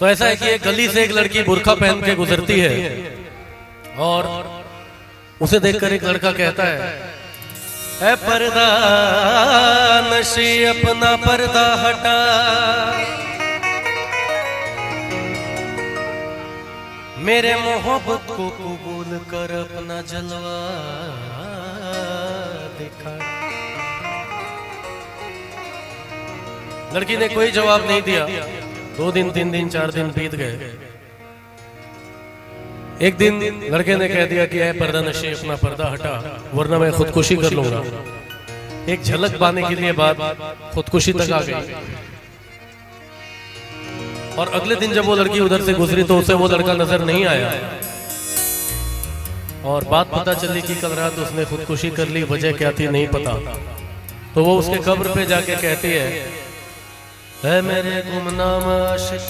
तो ऐसा है कि एक गली से एक लड़की बुर्का पहन के गुजरती है और उसे देखकर एक लड़का कहता है, ऐ पर्दा नशी अपना पर्दा हटा, मेरे मोहब्बत को कबूल कर अपना जलवा दिखा। लड़की ने कोई जवाब नहीं दिया। 2 दिन 3 दिन 4 दिन बीत गए। एक दिन लड़के ने कह दिया कि ऐ पर्दा नशी अपना पर्दा हटा वरना मैं खुदकुशी कर लूंगा। एक झलक पाने के लिए बात खुदकुशी तक आ गई। और अगले दिन जब वो लड़की उधर से गुजरी तो उसे वो लड़का नजर नहीं आया और बात पता चली कि कल रात उसने खुदकुशी कर ली। वजह क्या थी नहीं पता। तो वो उसके कब्र पे जाके कहती है, ऐ मेरे गुमनाम आशिक,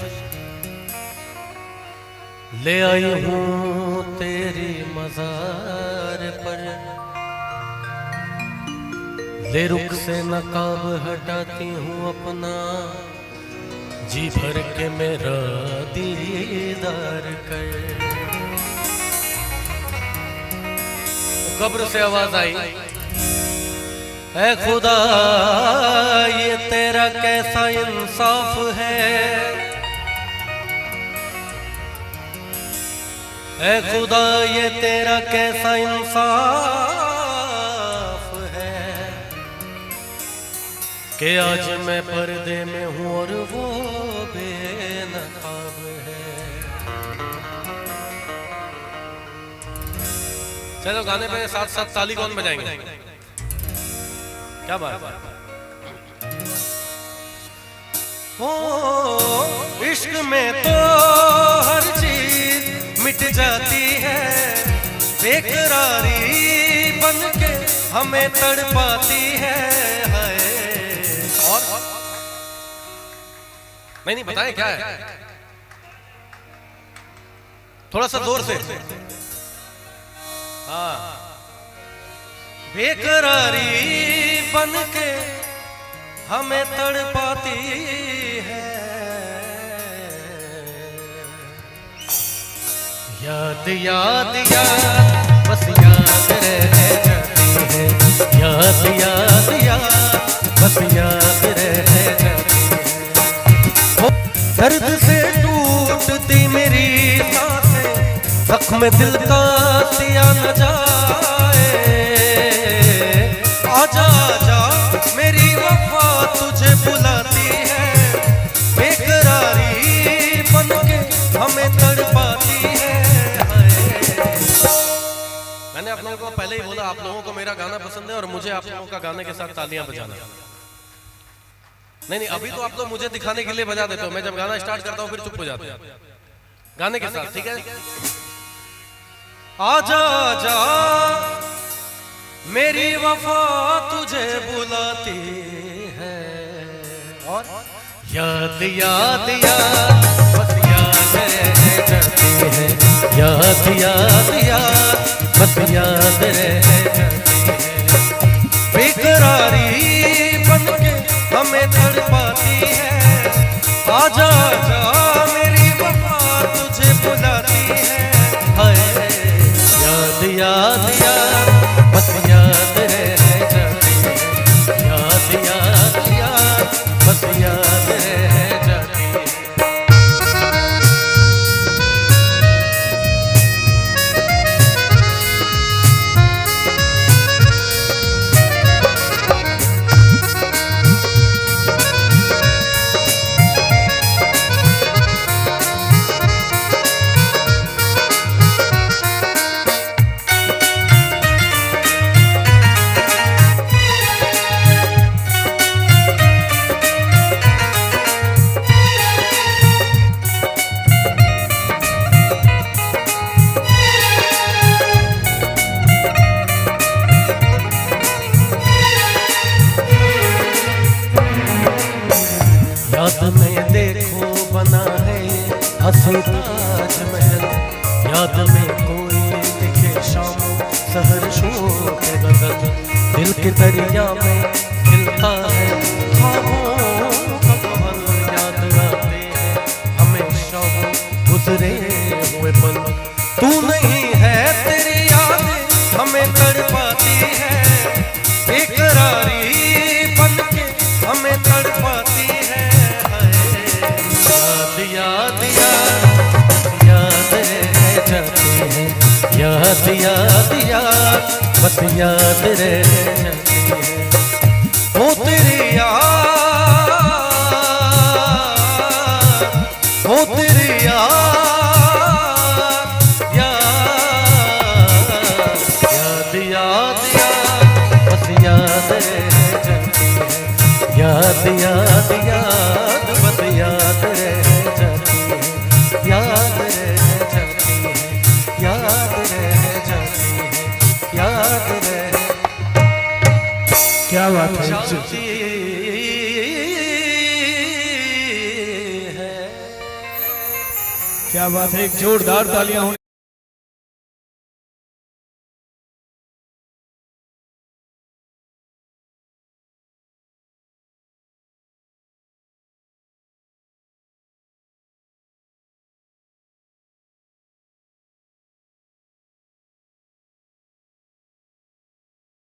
ले आई हूं तेरी मजार पर, ले रुख से नकाब हटाती हूं अपना, जी भर के मेरा दीदार कर। तो कब्र से आवाज आई, ऐ खुदा ये तेरा कैसा इंसाफ है, ऐ खुदा ये तेरा कैसा इंसाफ है कि आज मैं पर्दे में हूं और वो बेनकाब है। चलो गाने पे साथ साथ ताली कौन बजाएंगे? क्या बात है? ओ इश्क में तो हर चीज मिट जाती है, बेकरारी बन के हमें तड़पाती है। और नहीं बताएं क्या है? थोड़ा सा जोर से। हाँ, बेकरारी बन के हमें तड़पाती है, याद याद याद बस याद रह जाती है, याद याद याद बस याद रह जाती है। दर्द से टूटती मेरी सांसें, जख्म दिल का सिया न जाए, आजा आजा मेरी वफा तुझे बुलाती है, बेकरारी बन के हमें तड़पाती है। मैंने आप लोगों को पहले ही बोला, आप लोगों को मेरा गाना पसंद है और मुझे आप लोगों का गाने के साथ तालियां बजाना। नहीं अभी तो आप लोग मुझे दिखाने के लिए बजा देते हो, मैं जब गाना स्टार्ट करता हूँ फिर चुप हो जाते हैं गाने के साथ। ठीक है, आजा आजा मेरी वफा तुझे बुलाती है, और याद याद याद बस याद रह जाती है, याद याद याद बस याद रह जाती है, बेकरारी बन के हमें तड़पाती है, आजा आजा मेरी वफा तुझे बुलाती है। हाय याद याद याद बस याद रह जाती है, याद याद याद बस याद रह जाती है। याद में देखो बना है असल ताजमहल, याद में कोई दिखे शाम सहर शोर के गगन, दिल के दरिया में खिलता है ख्वाबों का कमल, याद आते हैं हमें शौक हुए पल तू नहीं है, तेरी याद हमें तड़पाती है, बेकरारी बन के हमें तड़पाती है। याद याद याद रह जाती है, याद याद याद बस याद रह जाती है। ओ तेरी याद, ओ तेरी याद, याद याद याद याद बस याद रह जाती है, याद याद याद बस याद रह जाती है, याद रह जाती है, याद रह जाती है, याद रह। क्या बात है, जाती है। क्या बात है। एक जोरदार तालियां होनी